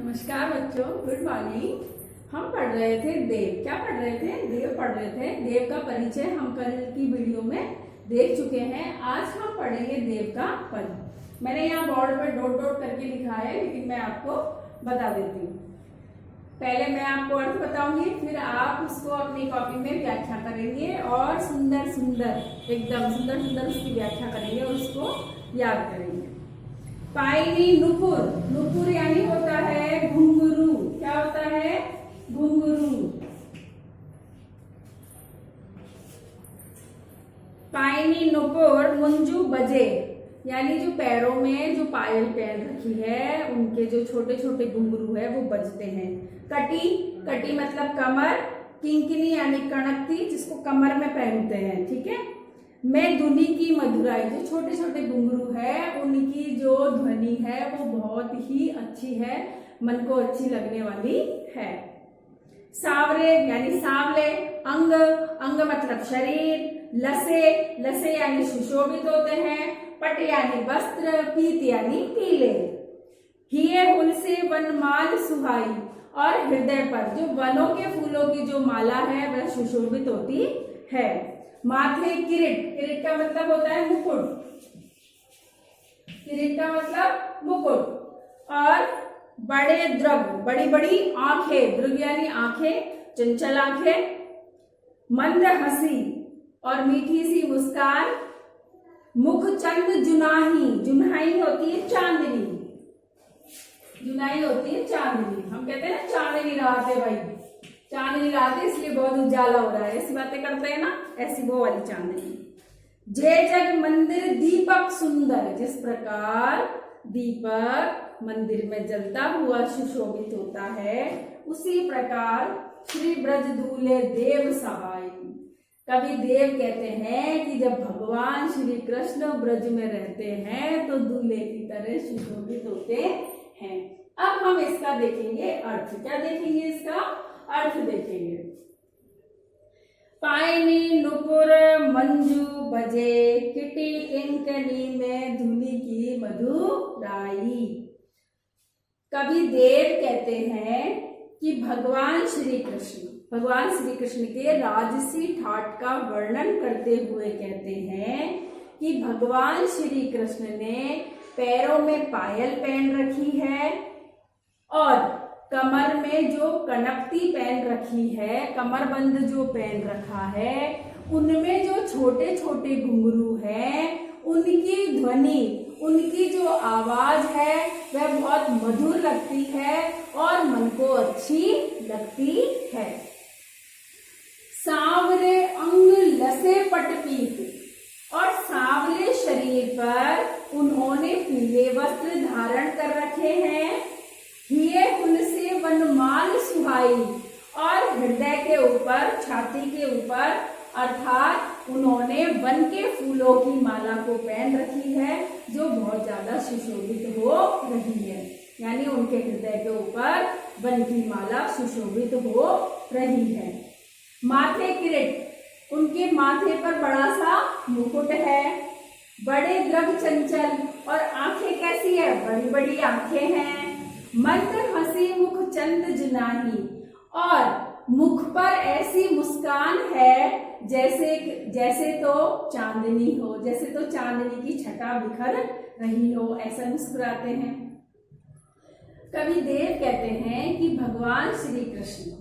नमस्कार बच्चों, good morning. हम पढ़ रहे थे देव। क्या पढ़ रहे थे? देव पढ़ रहे थे। देव का परिचय हम कल की वीडियो में देख चुके हैं। आज हम पढ़ेंगे देव का पद। मैंने यहाँ बोर्ड पर डॉट डॉट करके लिखा है, लेकिन मैं आपको बता देती हूँ। पहले मैं आपको अर्थ बताऊंगी, फिर आप उसको अपनी कॉपी में व्याख्या करेंगे और सुंदर सुंदर, एकदम सुंदर सुंदर उसकी व्याख्या करेंगे और उसको याद करेंगे। पायनी नुपुर, नुपुर यानी होता है घुंघरू। क्या होता है? घुंघरू। पायनी नुपुर मुंजू बजे, यानी जो पैरों में जो पायल पहन रखी है उनके जो छोटे छोटे घुंघरू है वो बजते हैं। कटी, कटी मतलब कमर। किंकिनी यानी कणकती, जिसको कमर में पहनते हैं। ठीक है। मैं धुनी की मधुराई, जो छोटे छोटे घुंघरू है उनकी जो ध्वनि है वो बहुत ही अच्छी है, मन को अच्छी लगने वाली है। सावरे यानी सांवले। अंग, अंग मतलब शरीर। लसे, लसे यानी सुशोभित होते हैं। पट यानी वस्त्र। पीत यानी पीले। हिये हुल से वनमाल सुहाई, और हृदय पर जो वनों के फूलों की जो माला है वह सुशोभित होती है। माथे किरीट, किरीट का मतलब होता है मुकुट। किरीट का मतलब मुकुट। और बड़े द्रग, बड़ी बड़ी आंखें। द्रग यानी आंखें, चंचल आंखें। मंद हंसी और मीठी सी मुस्कान। मुख चंद जुनाही, जुनाही होती है चांदनी। जुनाही होती है चांदनी। हम कहते हैं ना चांदनी रात है भाई, चांदनी रात है इसलिए बहुत उजाला हो रहा है, ऐसी बातें करते हैं ना, ऐसी वो वाली चांदनी। जय जग मंदिर दीपक सुंदर, जिस प्रकार दीपक मंदिर में जलता हुआ सुशोभित होता है उसी प्रकार श्री ब्रज दूल्हे देव सहाय। कवि देव कहते हैं कि जब भगवान श्री कृष्ण ब्रज में रहते हैं तो दूल्हे की तरह सुशोभित होते हैं। अब हम इसका देखेंगे अर्थ। क्या देखेंगे? इसका अर्थ देखेंगे। पायनी नुपुर मंजू बजे, किटी किंकनी में धुनी की मधुराई। कवि देव कहते हैं कि भगवान श्री कृष्ण के राजसी ठाट का वर्णन करते हुए कहते हैं कि भगवान श्री कृष्ण ने पैरों में पायल पहन रखी है और कमर में जो कनपटी पहन रखी है, कमरबंद जो पहन रखा है, उनमें जो छोटे छोटे घुंघरू हैं उनकी ध्वनि, उनकी जो आवाज है वह बहुत मधुर लगती है और मन को अच्छी लगती है। सांवरे अंग लसे पटपीत, और सांवले शरीर पर उन्होंने पीले वस्त्र धारण कर रखे हैं। हिये हुल से वनमाल सुहाई, और हृदय के ऊपर, छाती के ऊपर अर्थात उन्होंने वन के फूलों की माला को पहन रखी है जो बहुत ज्यादा सुशोभित हो रही है। यानी उनके हृदय के ऊपर वन की माला सुशोभित हो रही है। माथे किरीट, उनके माथे पर बड़ा सा मुकुट है। बड़े द्रग चंचल, और आंखें कैसी है? बड़ी बड़ी आंखें हैं। मंद हंसी मुख चंद जुनाही, और मुख पर ऐसी मुस्कान है जैसे तो चांदनी हो, जैसे तो चांदनी की छटा बिखर रही हो, ऐसा मुस्कुराते हैं। कवि देव कहते हैं कि भगवान श्री कृष्ण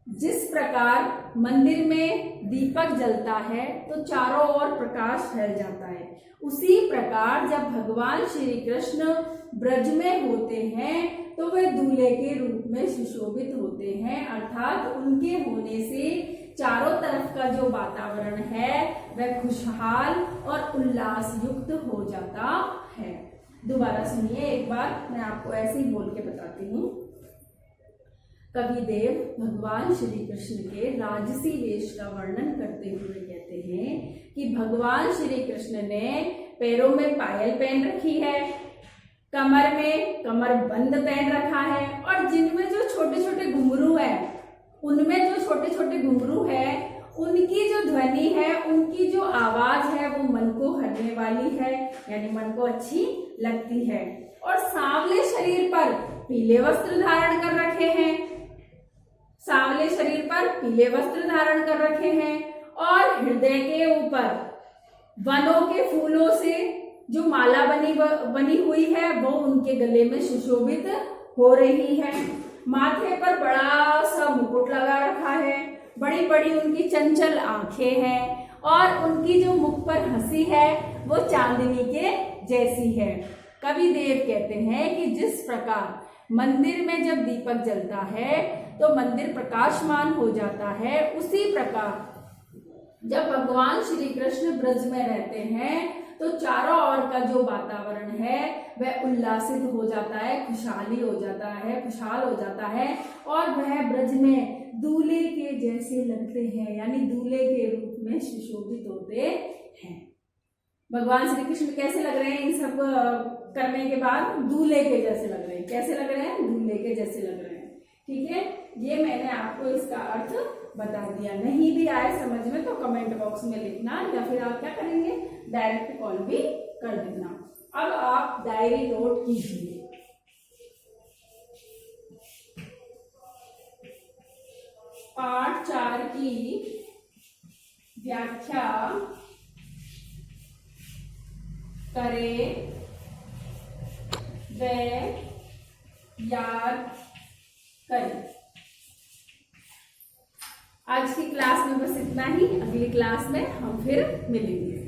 जिस प्रकार मंदिर में दीपक जलता है तो चारों ओर प्रकाश फैल जाता है, उसी प्रकार जब भगवान श्री कृष्ण ब्रज में होते हैं तो वे दूल्हे के रूप में सुशोभित होते हैं। अर्थात उनके होने से चारों तरफ का जो वातावरण है वह खुशहाल और उल्लास युक्त हो जाता है। दोबारा सुनिए एक बार, मैं आपको ऐसे ही बोल के बताती हूँ। कवि देव भगवान श्री कृष्ण के राजसी वेश का वर्णन करते हुए कहते हैं कि भगवान श्री कृष्ण ने पैरों में पायल पहन रखी है, कमर में कमरबंद पहन रखा है, और जिनमें जो छोटे छोटे घुंघरू है, उनमें जो छोटे छोटे घुंघरू है उनकी जो ध्वनि है, उनकी जो आवाज है वो मन को हरने वाली है, यानी मन को अच्छी लगती है। और सांवले शरीर पर पीले वस्त्र धारण कर रखे हैं, सांवले शरीर पर पीले वस्त्र धारण कर रखे हैं, और हृदय के ऊपर वनों के फूलों से जो माला बनी हुई है वो उनके गले में सुशोभित हो रही है। माथे पर बड़ा सा मुकुट लगा रखा है, बड़ी बड़ी उनकी चंचल आंखें हैं, और उनकी जो मुख पर हंसी है वो चांदनी के जैसी है। कवि देव कहते हैं कि जिस प्रकार मंदिर में जब दीपक जलता है तो मंदिर प्रकाशमान हो जाता है, उसी प्रकार जब भगवान श्री कृष्ण ब्रज में रहते हैं तो चारों ओर का जो वातावरण है वह उल्लासित हो जाता है, खुशहाली हो जाता है, खुशहाल हो जाता है, और वह ब्रज में दूल्हे के जैसे लगते हैं, यानी दूल्हे के रूप में सुशोभित होते हैं। भगवान श्री कृष्ण कैसे लग रहे हैं इन सब करने के बाद? दूल्हे के जैसे लग रहे हैं। कैसे लग रहे हैं? दूल्हे के जैसे लग रहे हैं। ठीक है, ये मैंने आपको इसका अर्थ बता दिया। नहीं भी आए समझ में तो कमेंट बॉक्स में लिखना, या फिर आप क्या करेंगे, डायरेक्ट कॉल भी कर देना। अब आप डायरी नोट कीजिए। पाठ 4 की व्याख्या करें व याद करें। आज की क्लास में बस इतना ही। अगली क्लास में हम फिर मिलेंगे।